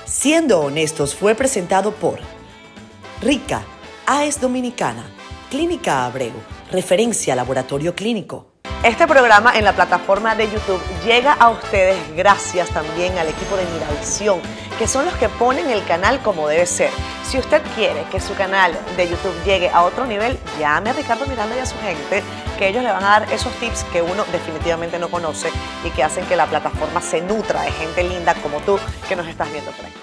Siendo Honestos fue presentado por Rica, AES Dominicana, Clínica Abreu, referencia laboratorio clínico. Este programa en la plataforma de YouTube llega a ustedes gracias también al equipo de Miravisión, que son los que ponen el canal como debe ser. Si usted quiere que su canal de YouTube llegue a otro nivel, llame a Ricardo Miranda y a su gente, que ellos le van a dar esos tips que uno definitivamente no conoce y que hacen que la plataforma se nutra de gente linda como tú que nos estás viendo por aquí.